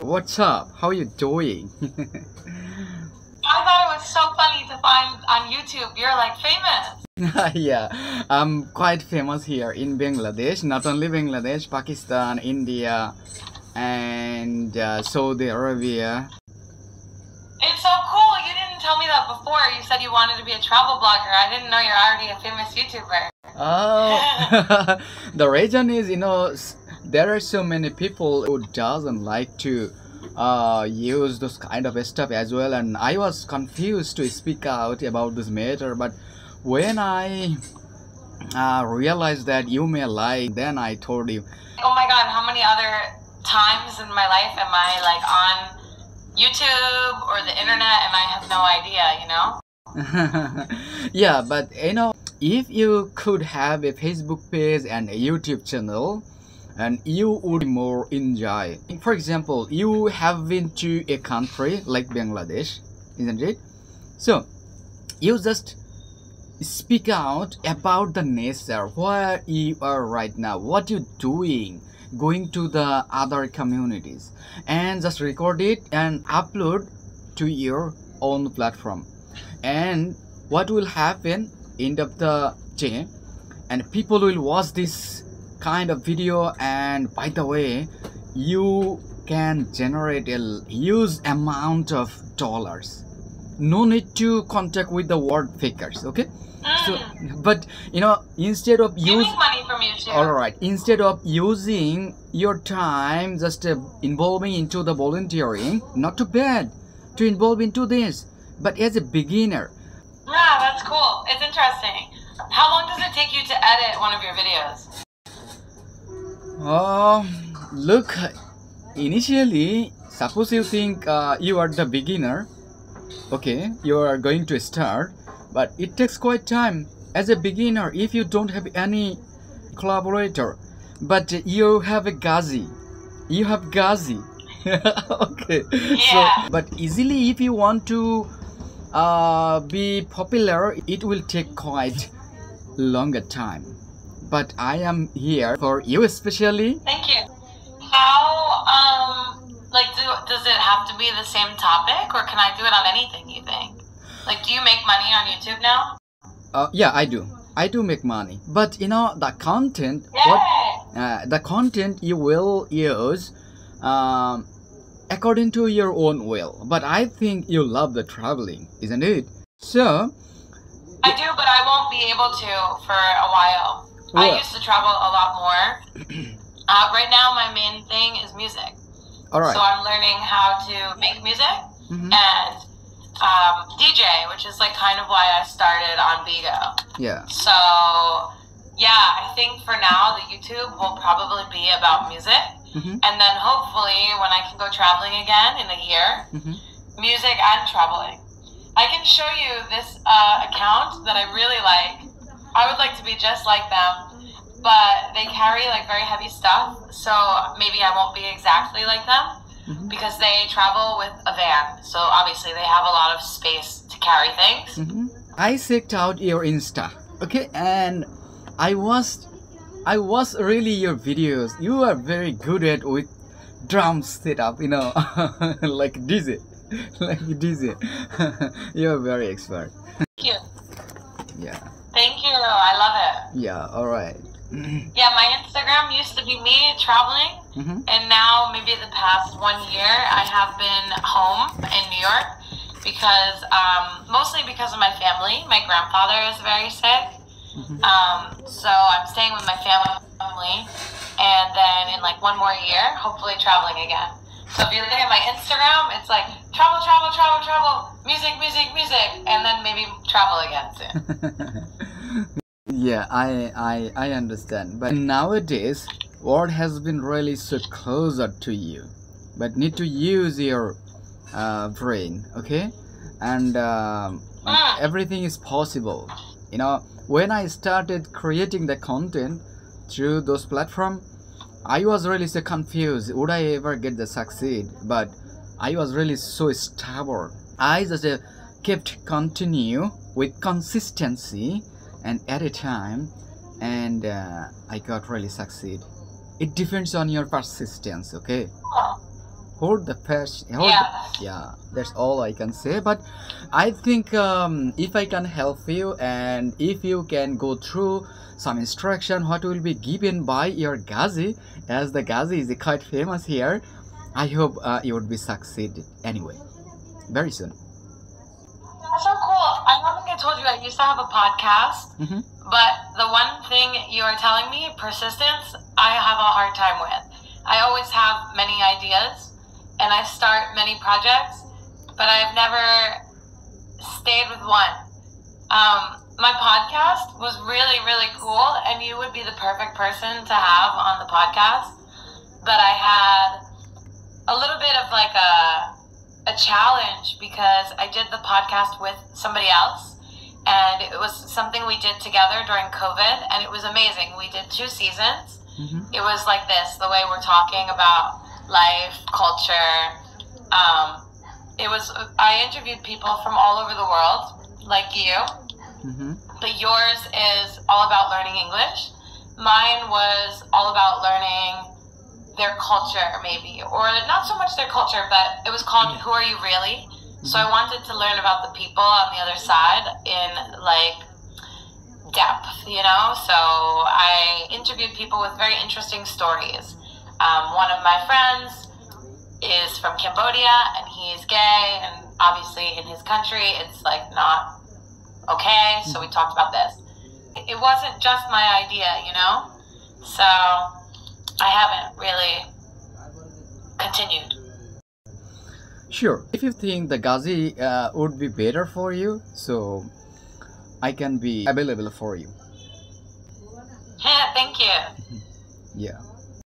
What's up? How you doing? I thought it was so funny to find on YouTube you're like famous. Yeah, I'm quite famous here in Bangladesh. Not only Bangladesh, Pakistan, India, and Saudi Arabia. It's so cool. You didn't tell me that before. You said you wanted to be a travel blogger. I didn't know you're already a famous YouTuber. Oh, the reason is, there are so many people who doesn't like to use those kind of stuff as well, and I was confused to speak out about this matter. But when I realized that you may like, then I told you. Oh my god, how many other times in my life am I like on YouTube or the internet and I have no idea, you know? Yeah, but if you could have a Facebook page and a YouTube channel, and you would more enjoy. For example, you have been to a country like Bangladesh, isn't it? So you just speak out about the nature, where you are right now, what you're doing, going to the other communities, and just record it and upload to your own platform. And what will happen end of the day, and people will watch this kind of video, and by the way, you can generate a huge amount of dollars. No need to contact with the word fakers, okay? So, but instead of You make money from YouTube. all right, instead of using your time just involving into the volunteering, not too bad to involve into this, but as a beginner. Yeah, that's cool. It's interesting. How long does it take you to edit one of your videos? Look, initially, suppose you think you are the beginner, okay, you are going to start, but it takes quite time as a beginner if you don't have any collaborator, but you have a Ghazi, okay. Yeah. So, but easily if you want to be popular, it will take quite longer time. But I am here for you especially. Thank you. How, does it have to be the same topic, or can I do it on anything, you think? Like, do you make money on YouTube now? Yeah, I do make money, but the content, the content you will use according to your own will. But I think you love the traveling, isn't it? So I do, but I won't be able to for a while. Well, I used to travel a lot more. Right now, my main thing is music. all right. So I'm learning how to make music and DJ, which is like kind of why I started on Bigo. Yeah. So yeah, I think for now the YouTube will probably be about music, and then hopefully when I can go traveling again in a year, music and traveling. I can show you this account that I really like. I would like to be just like them, but they carry like very heavy stuff, so maybe I won't be exactly like them because they travel with a van, so obviously they have a lot of space to carry things. I checked out your Insta, okay, and I was really your videos. You are very good at with drum setup, like DJ, like DJ. You are very expert. Thank you. Yeah. Thank you. I love it. Yeah. All right. Yeah, my Instagram used to be me traveling, and now maybe the past 1 year I have been home in New York because mostly because of my family. My grandfather is very sick, so I'm staying with my family, and then in like 1 more year, hopefully traveling again. So if you look at my Instagram, it's like travel, travel, travel, travel, music, music, music, and then maybe travel again soon. Yeah, I understand. But nowadays, world has been really so closer to you, but need to use your brain, okay? And everything is possible. When I started creating the content through those platforms, I was really so confused. Would I ever get the succeed? But I was really so stubborn. I just kept continue with consistency, and at a time, and I got really succeed. It depends on your persistence, okay? hold the passion. Yeah. Yeah, that's all I can say. But I think if I can help you and if you can go through some instruction what will be given by your Ghazi, as the Ghazi is quite famous here, I hope you would be succeed anyway very soon. That's so cool. I don't think I told you I used to have a podcast, but the one thing you are telling me, persistence, I have a hard time with. I always have many ideas and I start many projects, but I've never stayed with one. My podcast was really, really cool, and you would be the perfect person to have on the podcast. But I had a little bit of like a challenge because I did the podcast with somebody else, and it was something we did together during COVID, and it was amazing. We did 2 seasons. It was like this, the way we're talking about life, culture. I interviewed people from all over the world, like you. But yours is all about learning English. Mine was all about learning their culture, maybe, or not so much their culture, but it was called Who Are You Really? So I wanted to learn about the people on the other side in like depth, you know? So I interviewed people with very interesting stories. One of my friends is from Cambodia and he's gay, and obviously in his country it's like not okay, so we talked about this. It wasn't just my idea, you know? So I haven't really continued. Sure, if you think the Ghazi would be better for you, so I can be available for you. Yeah, thank you. Yeah.